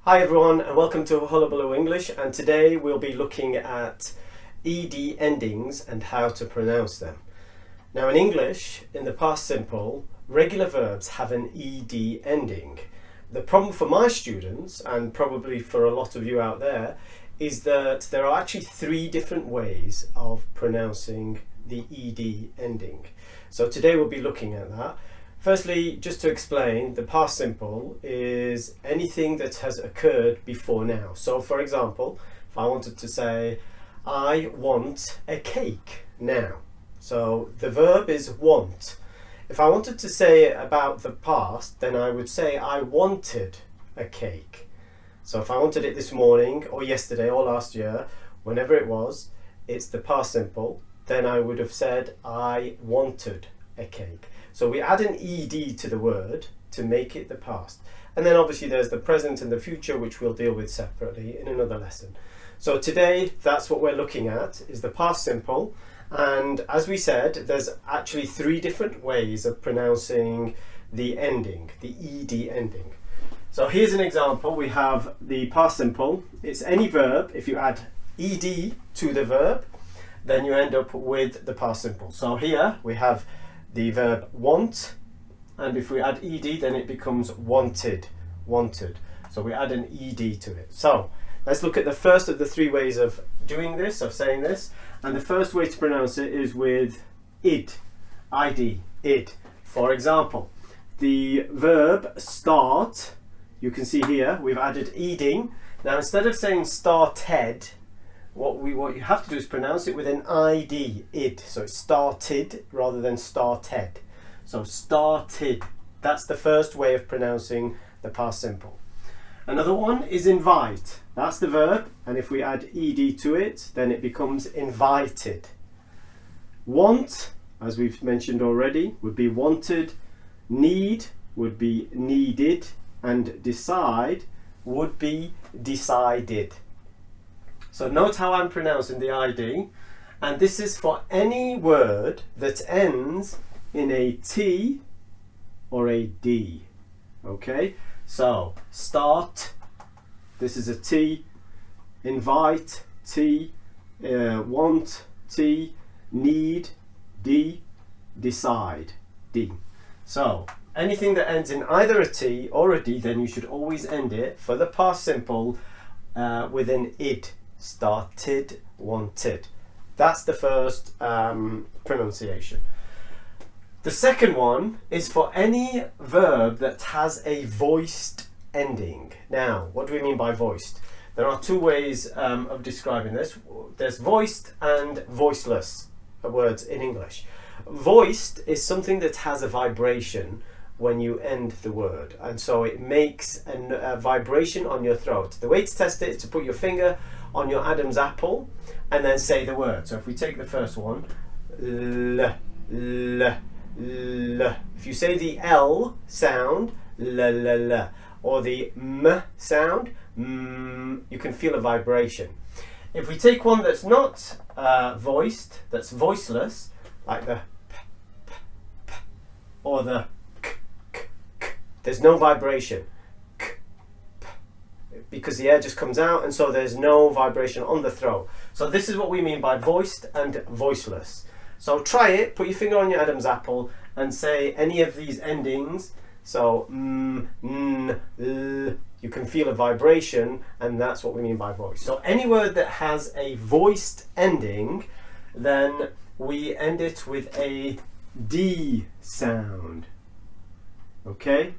Hi everyone and welcome to Hullabaloo English, and today we'll be looking at ed endings and how to pronounce them. Now in English, in the past simple, regular verbs have an ed ending. The problem for my students, and probably for a lot of you out there, is that there are actually three different ways of pronouncing the ed ending. So today we'll be looking at that. Firstly, just to explain, the past simple is anything that has occurred before now. So for example, if I wanted to say, I want a cake now. So the verb is want. If I wanted to say it about the past, then I would say I wanted a cake. So if I wanted it this morning or yesterday or last year, whenever it was, it's the past simple, then I would have said I wanted a cake. So we add an ed to the word to make it the past. And then obviously there's the present and the future, which we'll deal with separately in another lesson. So today, that's what we're looking at, is the past simple. And as we said, there's actually three different ways of pronouncing the ending, the ed ending. So here's an example. We have the past simple. It's any verb. If you add ed to the verb, then you end up with the past simple. So here we have the verb want, and if we add ed, then it becomes wanted, wanted. So we add an ed to it. So let's look at the first of the three ways of doing this, of saying this. And the first way to pronounce it is with id, id. For example, the verb start, you can see here we've added eding. Now instead of saying started, what you have to do is pronounce it with an id, id. So it's started rather than started. So started. That's the first way of pronouncing the past simple. Another one is invite. That's the verb, and if we add ed to it, then it becomes invited. Want, as we've mentioned already, would be wanted. Need would be needed, and decide would be decided. So note how I'm pronouncing the id, and this is for any word that ends in a T or a D. Okay, so start, this is a T, invite, T, want, T, need, D, decide, D. So anything that ends in either a T or a D, then you should always end it for the past simple with an id. Started, wanted. That's the first pronunciation. The second one is for any verb that has a voiced ending. Now, what do we mean by voiced? There are two ways of describing this. There's voiced and voiceless words in English. Voiced is something that has a vibration when you end the word, and so it makes a vibration on your throat. The way to test it is to put your finger on your Adam's apple and then say the word. So if we take the first one, l, l, l. If you say the L sound, l, l, l, or the m sound, you can feel a vibration. If we take one that's not voiced, that's voiceless, like the p, p, p, or the k, k, k, there's no vibration. Because the air just comes out, and so there's no vibration on the throat. So this is what we mean by voiced and voiceless. So try it, put your finger on your Adam's apple and say any of these endings. So n, l, you can feel a vibration, and that's what we mean by voice. So any word that has a voiced ending, then we end it with a D sound. Okay?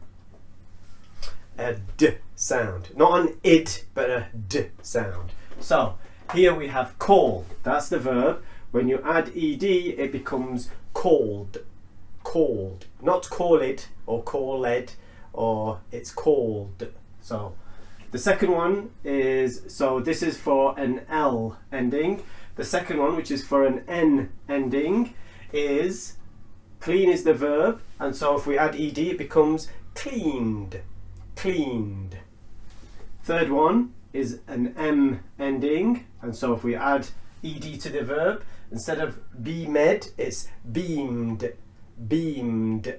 A D sound. Not an id, but a D sound. So here we have call. That's the verb. When you add ed, it becomes called. Called. Not call it or called, or it's called. So the second one is, so this is for an L ending. The second one, which is for an N ending, is clean is the verb, and so if we add ed, it becomes cleaned. Cleaned. Third one is an M ending, and so if we add ed to the verb, instead of be med, it's beamed. Beamed.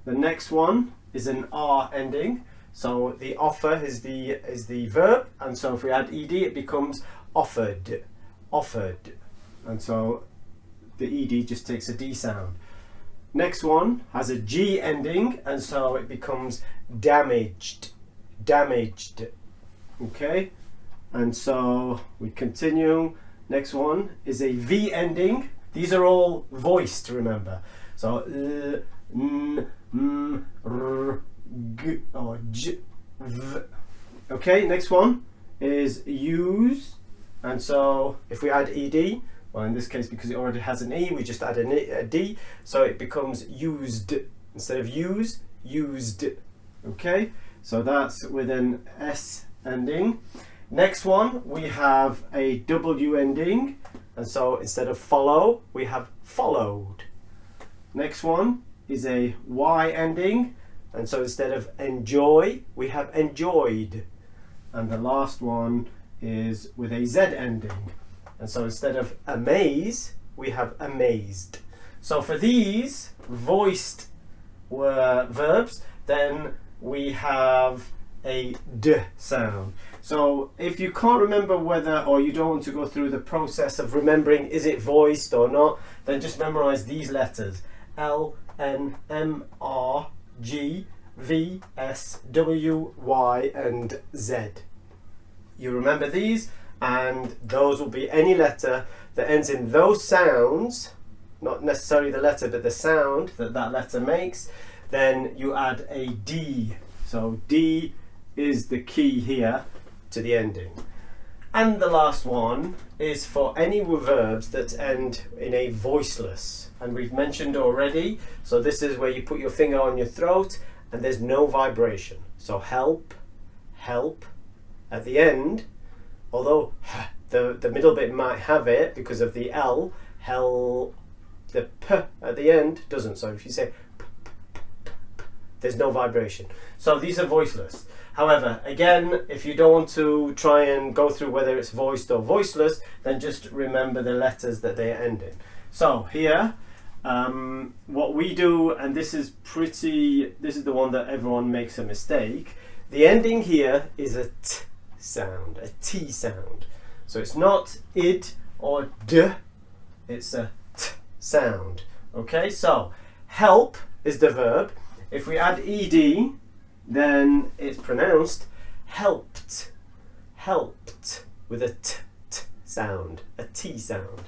The next one is an R ending. So the offer is the verb, and so if we add ed, it becomes offered, offered, and so the ed just takes a d sound. Next one has a g ending, and so it becomes damaged, damaged. Okay, and so we continue. Next one is a v ending. These are all voiced, remember. So l, n, m, r, g, or j, v. Okay, next one is use, and so if we add ed, well, in this case, because it already has an e, we just add a d, so it becomes used instead of use, used. Okay, so that's with an s ending. Next one, we have a w ending, and so instead of follow, we have followed. Next one is a y ending, and so instead of enjoy, we have enjoyed. And the last one is with a z ending, and so instead of amaze, we have amazed. So for these voiced verbs, then we have a d sound. So if you can't remember whether, or you don't want to go through the process of remembering is it voiced or not, then just memorize these letters: L, N, M, R, G, V, S, W, Y, and Z. You remember these, and those will be any letter that ends in those sounds, not necessarily the letter, but the sound that that letter makes. Then you add a D. So D is the key here to the ending. And the last one is for any verbs that end in a voiceless, and we've mentioned already, so this is where you put your finger on your throat and there's no vibration. So help, help. At the end, although the middle bit might have it because of the L, hell, the P at the end doesn't. So if you say p, p, p, p, p, there's no vibration. So these are voiceless. However, again, if you don't want to try and go through whether it's voiced or voiceless, then just remember the letters that they end in. So here, what we do, and this is the one that everyone makes a mistake. The ending here is a t sound, a t sound. So it's not id or d, it's a t sound. Okay, so help is the verb. If we add ed, then it's pronounced helped, helped, with a t sound, a t sound.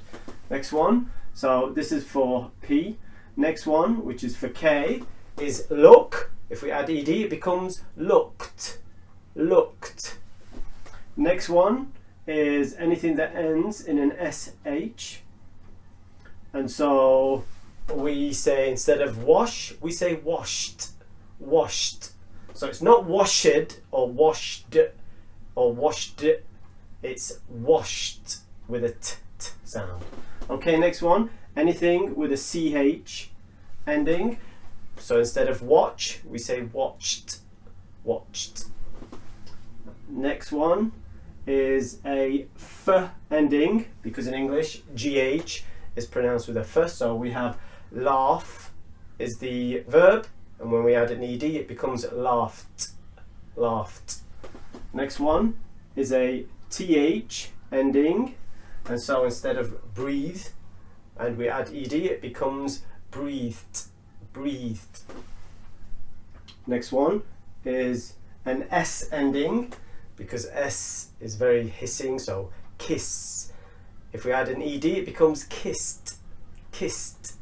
Next one, so this is for P. Next one, which is for K, is look. If we add ed, it becomes looked, looked. Next one is anything that ends in an sh, and so we say, instead of wash, we say washed, washed. So it's not washed or washed or washed, it's washed with a t sound. Okay, next one, anything with a ch ending. So instead of watch, we say watched, watched. Next one is a f ending, because in English gh is pronounced with a f. So we have laugh is the verb, and when we add an ed, it becomes laughed, laughed. Next one is a th ending, and so instead of breathe and we add ed, it becomes breathed, breathed. Next one is an s ending, because s is very hissing, so kiss. If we add an ed, it becomes kissed, kissed.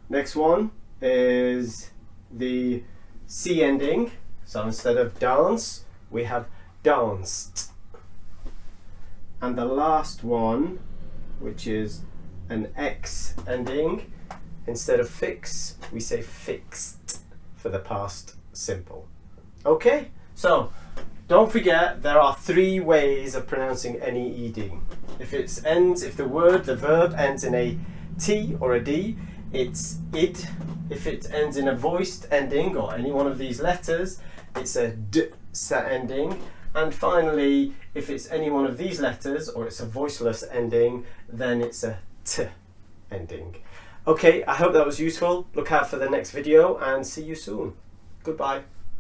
Next one is the c ending, so instead of dance, we have danced. And the last one, which is an x ending, instead of fix, we say fixed for the past simple. Okay, so don't forget there are 3 ways of pronouncing any ed. If the verb ends in a t or a d, it's id. If it ends in a voiced ending or any one of these letters, it's a d ending. And finally, if it's any one of these letters or it's a voiceless ending, then it's a t ending. Okay, I hope that was useful. Look out for the next video and see you soon. Goodbye.